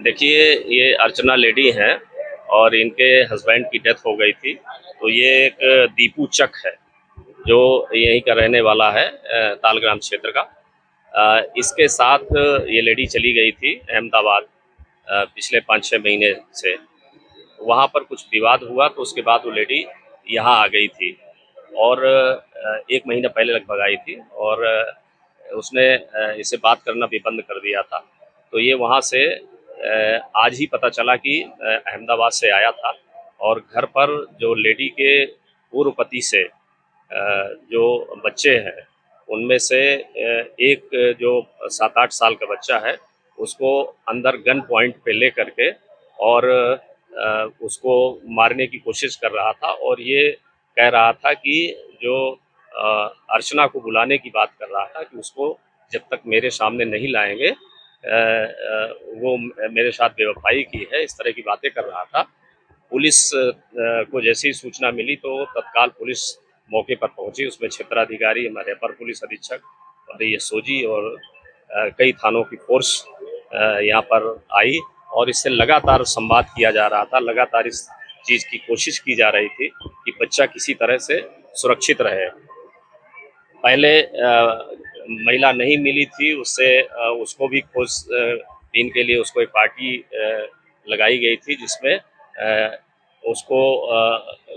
देखिए, ये अर्चना लेडी हैं और इनके हस्बैंड की डेथ हो गई थी। तो ये एक दीपू चक है जो यहीं का रहने वाला है, तालग्राम क्षेत्र का। इसके साथ ये लेडी चली गई थी अहमदाबाद पिछले 5-6 महीने से। वहाँ पर कुछ विवाद हुआ तो उसके बाद वो लेडी यहाँ आ गई थी और 1 महीना पहले लगभग आई थी और उसने इससे बात करना भी बंद कर दिया था। तो ये वहाँ से आज ही पता चला कि अहमदाबाद से आया था और घर पर जो लेडी के पूर्व पति से जो बच्चे हैं उनमें से एक जो 7-8 साल का बच्चा है उसको अंदर गन पॉइंट पे ले करके और उसको मारने की कोशिश कर रहा था और ये कह रहा था कि जो अर्चना को बुलाने की बात कर रहा था कि उसको जब तक मेरे सामने नहीं लाएंगे वो मेरे साथ बेवफाई की है, इस तरह की बातें कर रहा था। पुलिस को जैसे ही सूचना मिली तो तत्काल पुलिस मौके पर पहुंची। उसमें क्षेत्राधिकारी, हमारे अपर पुलिस अधीक्षक और ये एसओजी और कई थानों की फोर्स यहाँ पर आई और इससे लगातार संवाद किया जा रहा था। लगातार इस चीज़ की कोशिश की जा रही थी कि बच्चा किसी तरह से सुरक्षित रहे। पहले महिला नहीं मिली थी, उससे उसको भी खोजबीन के लिए उसको एक पार्टी लगाई गई थी जिसमें उसको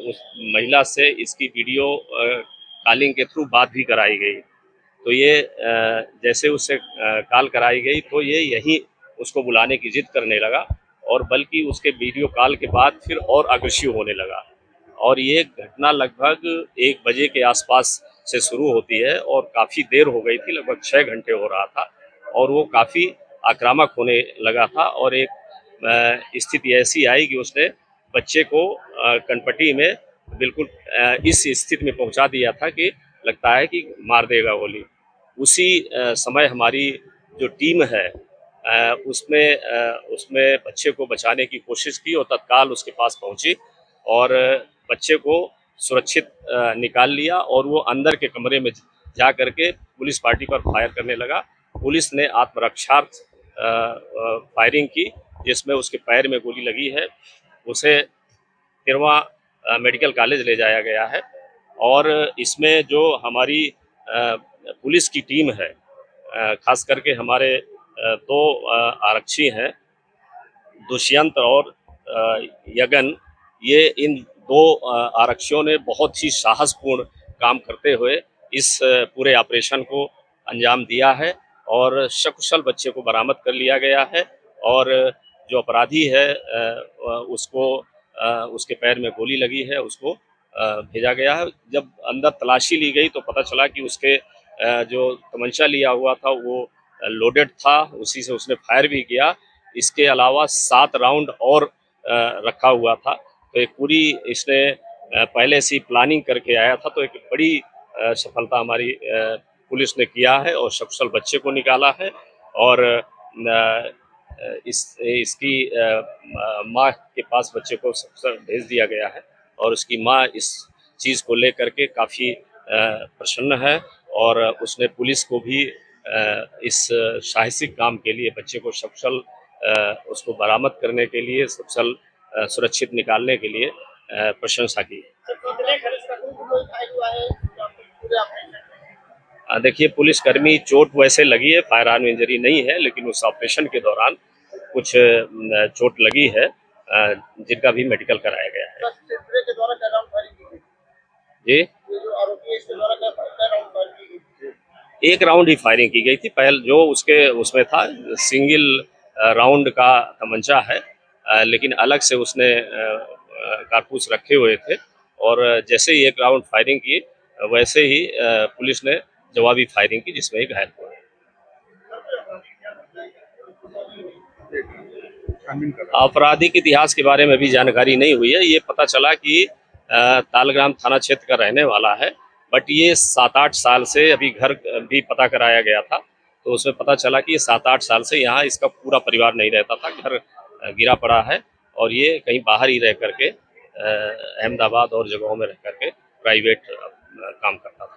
उस महिला से इसकी वीडियो कॉलिंग के थ्रू बात भी कराई गई। तो ये जैसे उससे कॉल कराई गई तो ये यहीं उसको बुलाने की जिद करने लगा और बल्कि उसके वीडियो कॉल के बाद फिर और अग्रेसिव होने लगा और ये घटना लगभग 1 बजे के आसपास से शुरू होती है और काफ़ी देर हो गई थी, लगभग 6 घंटे हो रहा था और वो काफ़ी आक्रामक होने लगा था और एक स्थिति ऐसी आई कि उसने बच्चे को कनपटी में बिल्कुल इस स्थिति में पहुंचा दिया था कि लगता है कि मार देगा गोली। उसी समय हमारी जो टीम है उसमें बच्चे को बचाने की कोशिश की और तत्काल उसके पास पहुंची और बच्चे को सुरक्षित निकाल लिया और वो अंदर के कमरे में जा करके पुलिस पार्टी पर फायर करने लगा। पुलिस ने आत्मरक्षार्थ फायरिंग की जिसमें उसके पैर में गोली लगी है। उसे तिरवा मेडिकल कॉलेज ले जाया गया है और इसमें जो हमारी पुलिस की टीम है, खास करके हमारे 2 आरक्षी हैं, दुष्यंत और यगन, ये इन 2 आरक्षियों ने बहुत ही साहसपूर्ण काम करते हुए इस पूरे ऑपरेशन को अंजाम दिया है और सकुशल बच्चे को बरामद कर लिया गया है और जो अपराधी है उसको उसके पैर में गोली लगी है, उसको भेजा गया है। जब अंदर तलाशी ली गई तो पता चला कि उसके जो तमंचा लिया हुआ था वो लोडेड था, उसी से उसने फायर भी किया। इसके अलावा 7 राउंड और रखा हुआ था। तो एक पूरी इसने पहले से ही प्लानिंग करके आया था। तो एक बड़ी सफलता हमारी पुलिस ने किया है और सकुशल बच्चे को निकाला है और इसकी माँ के पास बच्चे को सकुशल भेज दिया गया है और उसकी माँ इस चीज़ को लेकर के काफ़ी प्रसन्न है और उसने पुलिस को भी इस साहसिक काम के लिए, बच्चे को सकुशल उसको बरामद करने के लिए, सकुशल सुरक्षित निकालने के लिए प्रशंसा की। देखिए, पुलिसकर्मी चोट वैसे लगी है, फायर आर्म इंजरी नहीं है, लेकिन उस ऑपरेशन के दौरान कुछ चोट लगी है जिनका भी मेडिकल कराया गया है। जी, 1 राउंड ही फायरिंग की गई थी। पहले जो उसमें था सिंगल राउंड का तमंचा है, लेकिन अलग से उसने कारतूस रखे हुए थे और जैसे ही 1 राउंड फायरिंग की वैसे ही पुलिस ने जवाबी फायरिंग की जिसमें ही घायल हुआ। आपराधिक इतिहास के बारे में भी जानकारी नहीं हुई है। ये पता चला कि तालग्राम थाना क्षेत्र का रहने वाला है, बट ये 7-8 साल से, अभी घर भी पता कराया गया था तो उसमें पता चला कि ये 7-8 साल से यहाँ इसका पूरा परिवार नहीं रहता था। घर गिरा पड़ा है और ये कहीं बाहर ही रह करके अहमदाबाद और जगहों में रह करके प्राइवेट काम करता था।